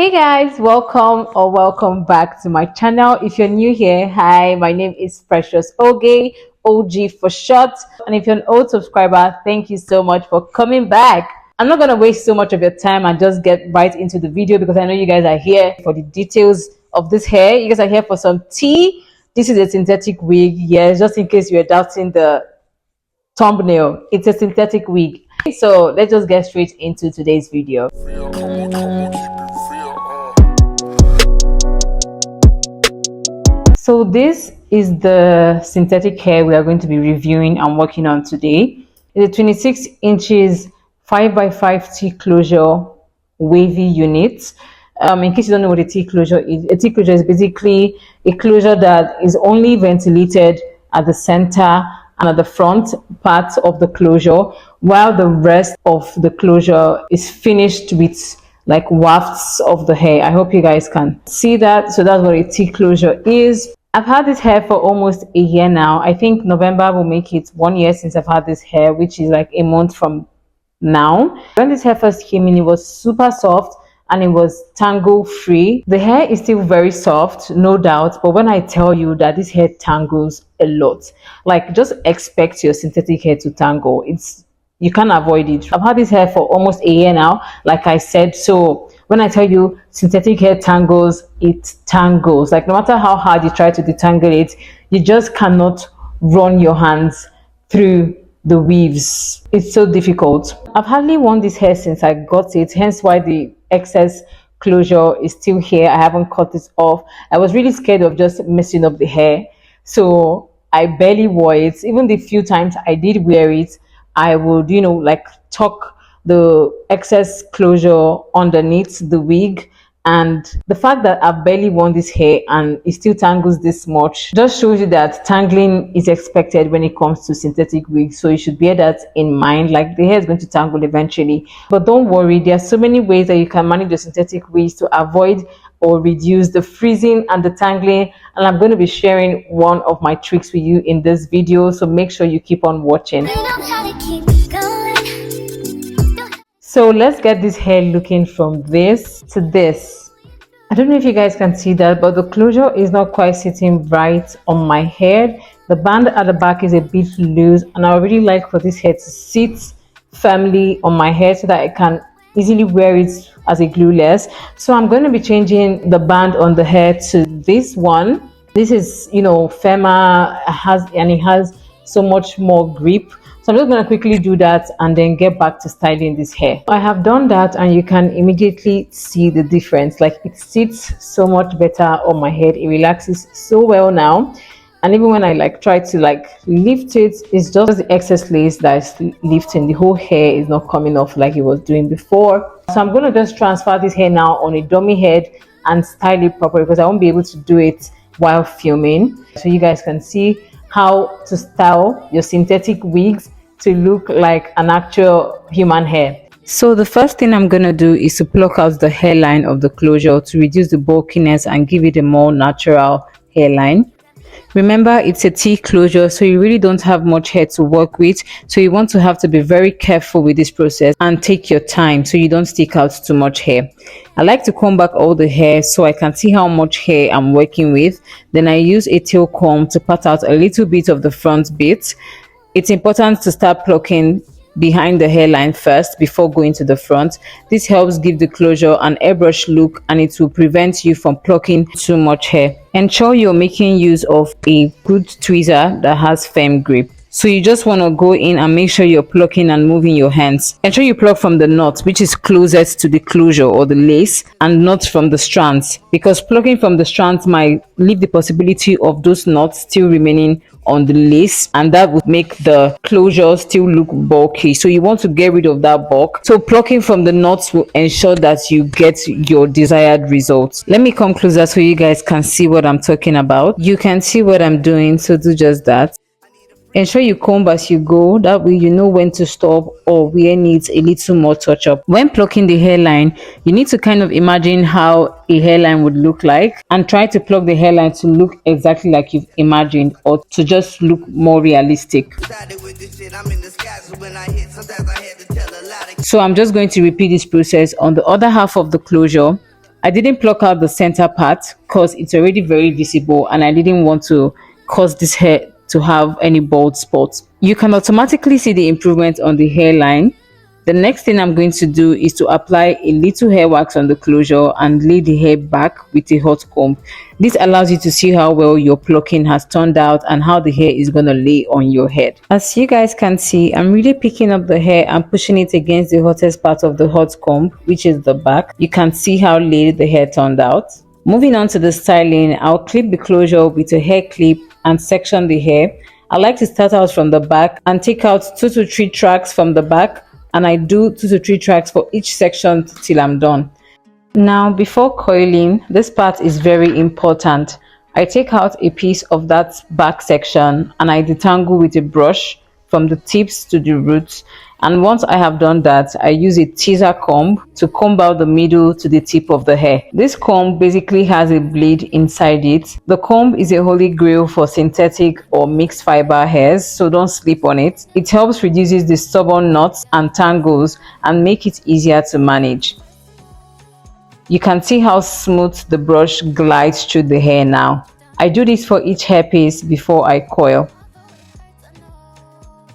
Hey guys, welcome back to my channel. If you're new here, hi, my name is Precious Oge, OG for short. And if you're an old subscriber, thank you so much for coming back. I'm not going to waste so much of your time and just get right into the video because I know you guys are here for the details of this hair. You guys are here for some tea. This is a synthetic wig. Yes, just in case you're doubting the thumbnail, it's a synthetic wig. So let's just get straight into today's video. So this is the synthetic hair we are going to be reviewing and working on today. It's a 26 inches 5x5 T-closure wavy unit. In case you don't know what a T-closure is, a T-closure is basically a closure that is only ventilated at the center and at the front part of the closure, while the rest of the closure is finished with like wafts of the hair. I hope you guys can see that. So that's what a T-closure is. I've had this hair for almost a year now. I think November will make it 1 year since I've had this hair, which is like a month from now. When this hair first came in, it was super soft and it was tangle free. The hair is still very soft, no doubt, but when I tell you that this hair tangles a lot, like just expect your synthetic hair to tangle. You can't avoid it. I've had this hair for almost a year now, like I said. So when I tell you synthetic hair tangles, it tangles. Like no matter how hard you try to detangle it, you just cannot run your hands through the weaves. It's so difficult. I've hardly worn this hair since I got it, hence why the excess closure is still here. I haven't cut it off. I was really scared of just messing up the hair, so I barely wore it. Even the few times I did wear it, I would, like tuck the excess closure underneath the wig. And the fact that I've barely worn this hair and it still tangles this much just shows you that tangling is expected when it comes to synthetic wigs. So you should bear that in mind. Like the hair is going to tangle eventually, but don't worry, there are so many ways that you can manage your synthetic wigs to avoid or reduce the freezing and the tangling, and I'm going to be sharing one of my tricks with you in this video, so make sure you keep on watching. So let's get this hair looking from this to this. I don't know if you guys can see that, but the closure is not quite sitting right on my head. The band at the back is a bit loose, and I really like for this hair to sit firmly on my hair so that I can easily wear it as a glueless. So I'm going to be changing the band on the hair to this one. This is, firmer, and it has so much more grip. So I'm just going to quickly do that and then get back to styling this hair. I have done that and you can immediately see the difference. Like it sits so much better on my head. It relaxes so well now. And even when I try to lift it, it's just the excess lace that's lifting. The whole hair is not coming off like it was doing before. So I'm going to just transfer this hair now on a dummy head and style it properly because I won't be able to do it while filming. So you guys can see how to style your synthetic wigs to look like an actual human hair. So the first thing I'm going to do is to pluck out the hairline of the closure to reduce the bulkiness and give it a more natural hairline. Remember, it's a T closure, so you really don't have much hair to work with, so you want to have to be very careful with this process and take your time so you don't stick out too much hair. I like to comb back all the hair so I can see how much hair I'm working with. Then I use a tail comb to part out a little bit of the front bit. It's important to start plucking behind the hairline first before going to the front. This helps give the closure an airbrush look and it will prevent you from plucking too much hair. Ensure you're making use of a good tweezer that has firm grip. So you just want to go in and make sure you're plucking and moving your hands. Ensure you pluck from the knot, which is closest to the closure or the lace, and not from the strands, because plucking from the strands might leave the possibility of those knots still remaining on the lace, and that would make the closure still look bulky. So you want to get rid of that bulk. So plucking from the knots will ensure that you get your desired results. Let me come closer so you guys can see what I'm talking about. You can see what I'm doing, so do just that. Ensure you comb as you go, that way you know when to stop or where needs a little more touch up. When plucking the hairline, you need to kind of imagine how a hairline would look like and try to pluck the hairline to look exactly like you've imagined or to just look more realistic. So I'm just going to repeat this process on the other half of the closure I didn't pluck out the center part because it's already very visible and I didn't want to cause this hair to have any bald spots. You can automatically see the improvement on the hairline. The next thing I'm going to do is to apply a little hair wax on the closure and lay the hair back with a hot comb. This allows you to see how well your plucking has turned out and how the hair is going to lay on your head. As you guys can see, I'm really picking up the hair and pushing it against the hottest part of the hot comb, which is the back. You can see how laid the hair turned out. Moving on to the styling, I'll clip the closure with a hair clip and section the hair. I like to start out from the back and take out 2 to 3 tracks from the back, and I do 2 to 3 tracks for each section till I'm done. Now, before coiling, this part is very important. I take out a piece of that back section and I detangle with a brush from the tips to the roots. And once I have done that, I use a teaser comb to comb out the middle to the tip of the hair. This comb basically has a blade inside it. The comb is a holy grail for synthetic or mixed fiber hairs, so don't sleep on it. It helps reduces the stubborn knots and tangles and make it easier to manage. You can see how smooth the brush glides through the hair now. I do this for each hair piece before I coil.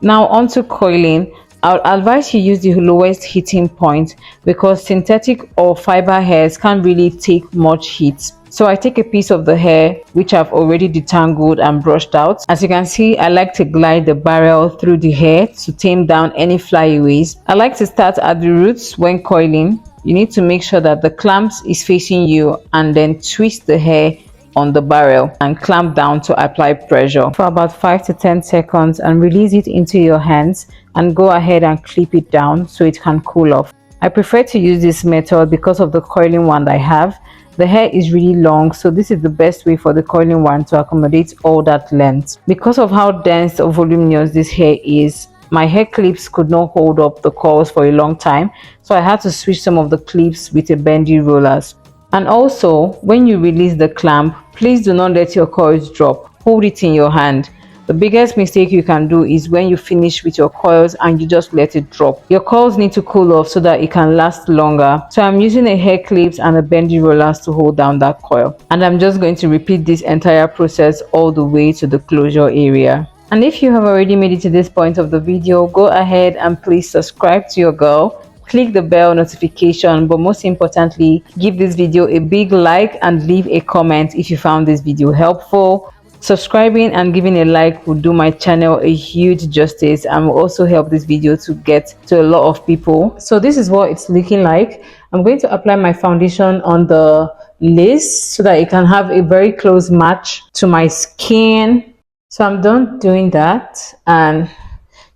Now onto coiling. I'll advise you use the lowest heating point because synthetic or fiber hairs can't really take much heat. So I take a piece of the hair which I've already detangled and brushed out. As you can see, I like to glide the barrel through the hair to tame down any flyaways. I like to start at the roots when coiling. You need to make sure that the clamps is facing you and then twist the hair on the barrel and clamp down to apply pressure for about 5 to 10 seconds and release it into your hands and go ahead and clip it down so it can cool off. I prefer to use this method because of the coiling one I have. The hair is really long, so this is the best way for the coiling one to accommodate all that length. Because of how dense or voluminous this hair is, my hair clips could not hold up the coils for a long time, so I had to switch some of the clips with a bendy rollers. And also, when you release the clamp, please do not let your coils drop. Hold it in your hand. The biggest mistake you can do is when you finish with your coils and you just let it drop. Your coils need to cool off so that it can last longer. So I'm using a hair clips and a bendy rollers to hold down that coil. And I'm just going to repeat this entire process all the way to the closure area. And if you have already made it to this point of the video, go ahead and please subscribe to your girl. Click the bell notification, but most importantly, give this video a big like and leave a comment if you found this video helpful. Subscribing and giving a like will do my channel a huge justice and will also help this video to get to a lot of people. So this is what it's looking like. I'm going to apply my foundation on the lace so that it can have a very close match to my skin. So I'm done doing that and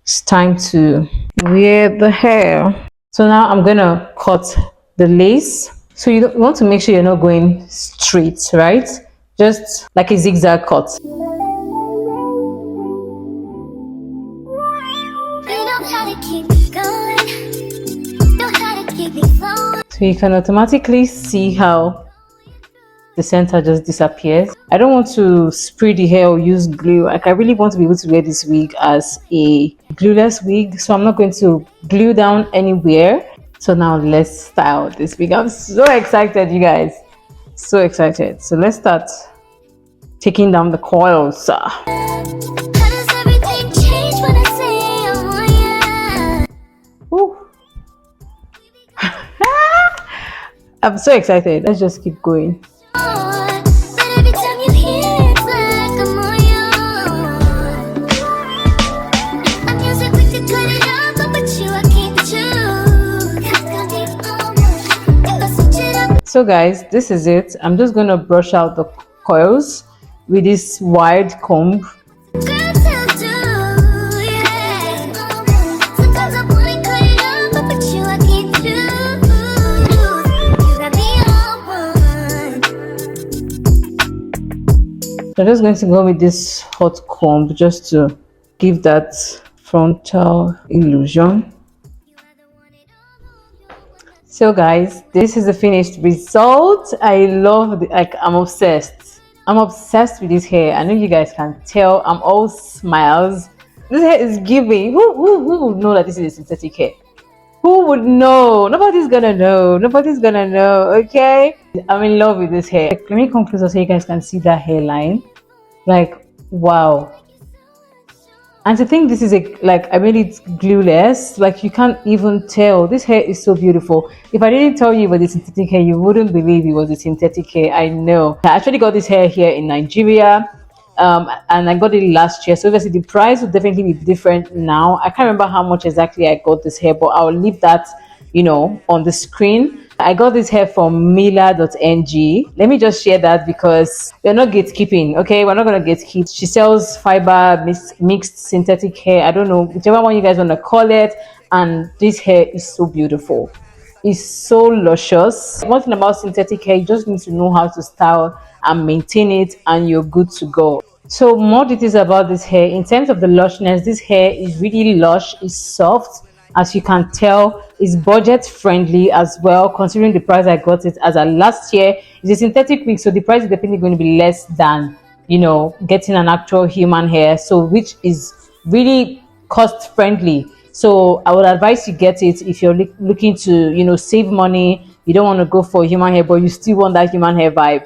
it's time to wear the hair. So now I'm going to cut the lace. So you want to make sure you're not going straight, right? Just like a zigzag cut. So you can automatically see how the center just disappears. I don't want to spray the hair or use glue. Like I really want to be able to wear this wig as a glueless wig, so I'm not going to glue down anywhere. So now let's style this wig. I'm so excited, you guys. So excited. So let's start taking down the coils. I'm so excited. Let's just keep going. So guys, this is it. I'm just going to brush out the coils with this wide comb. I'm just going to go with this hot comb just to give that frontal illusion. So guys, this is the finished result. I love it. Like I'm obsessed with this hair. I know you guys can tell. I'm all smiles. This hair is giving. Who would know that this is a synthetic hair? Who would know? Nobody's gonna know. Okay, I'm in love with this hair. Let me come closer so you guys can see that hairline. Like, wow. And to think this is a, like, I mean, it's glueless, like you can't even tell. This hair is so beautiful. If I didn't tell you about the synthetic hair, you wouldn't believe it was a synthetic hair. I know. I actually got this hair here in Nigeria, and I got it last year. So obviously the price would definitely be different now. I can't remember how much exactly I got this hair, but I'll leave that, on the screen. I got this hair from mila.ng. Let me just share that because we're not gatekeeping, okay? We're not gonna gatekeep. She sells fiber mixed synthetic hair. I don't know, whichever one you guys want to call it. And this hair is so beautiful. It's so luscious. One thing about synthetic hair, you just need to know how to style and maintain it, and you're good to go. So more details about this hair. In terms of the lushness, this hair is really lush, it's soft, as you can tell. It's budget friendly as well, considering the price I got it as a last year. It's a synthetic wig, so the price is definitely going to be less than getting an actual human hair, so which is really cost friendly. So I would advise you get it if you're looking to save money. You don't want to go for human hair, but you still want that human hair vibe.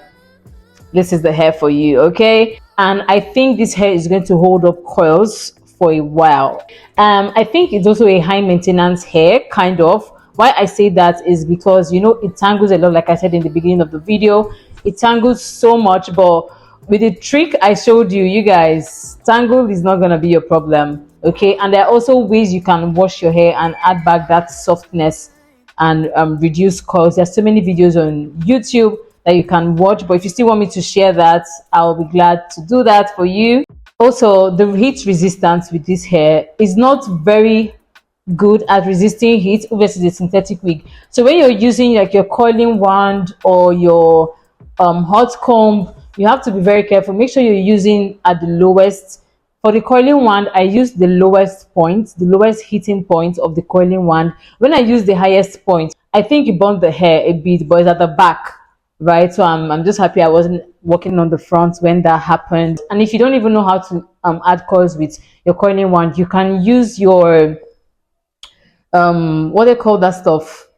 This is the hair for you, okay? And I think this hair is going to hold up coils for a while. I think it's also a high maintenance hair, kind of. Why I say that is because it tangles a lot. Like I said in the beginning of the video, it tangles so much, but with the trick I showed you, you guys, tangle is not going to be your problem, okay? And there are also ways you can wash your hair and add back that softness and reduce coils. There's so many videos on YouTube that you can watch, but if you still want me to share that, I'll be glad to do that for you. Also, the heat resistance with this hair is not very good at resisting heat. Obviously the synthetic wig, so when you're using like your coiling wand or your hot comb, you have to be very careful. Make sure you're using at the lowest. For the coiling wand, I use the lowest point, the lowest heating point of the coiling wand. When I use the highest point, I think it burned the hair a bit, but it's at the back, right? So I'm just happy I wasn't working on the front when that happened. And if you don't even know how to add coils with your coiling wand, you can use your what they call that stuff,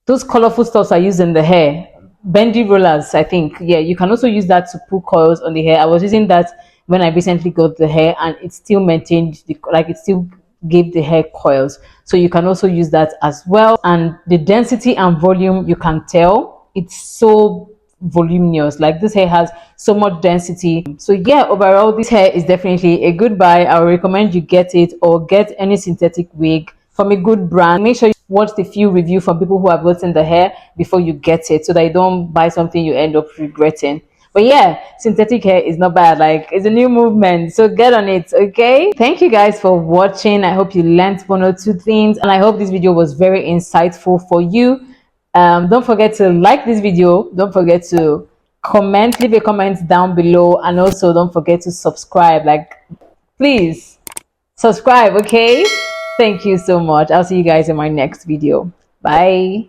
those colorful stuffs I use in the hair, bendy rollers, I think. Yeah, you can also use that to put coils on the hair. I was using that when I recently got the hair, and it still maintained it still gave the hair coils. So you can also use that as well. And the density and volume, you can tell it's so voluminous. Like this hair has so much density. So yeah, overall this hair is definitely a good buy. I would recommend you get it, or get any synthetic wig from a good brand. Make sure you watch the few reviews from people who have gotten the hair before you get it, so that you don't buy something you end up regretting. But yeah, synthetic hair is not bad. Like, it's a new movement, so get on it, okay? Thank you guys for watching. I hope you learned one or two things, and I hope this video was very insightful for you. Don't forget to like this video. Don't forget to leave a comment down below, and also don't forget to subscribe. Like, please subscribe, okay? Thank you so much. I'll see you guys in my next video. Bye.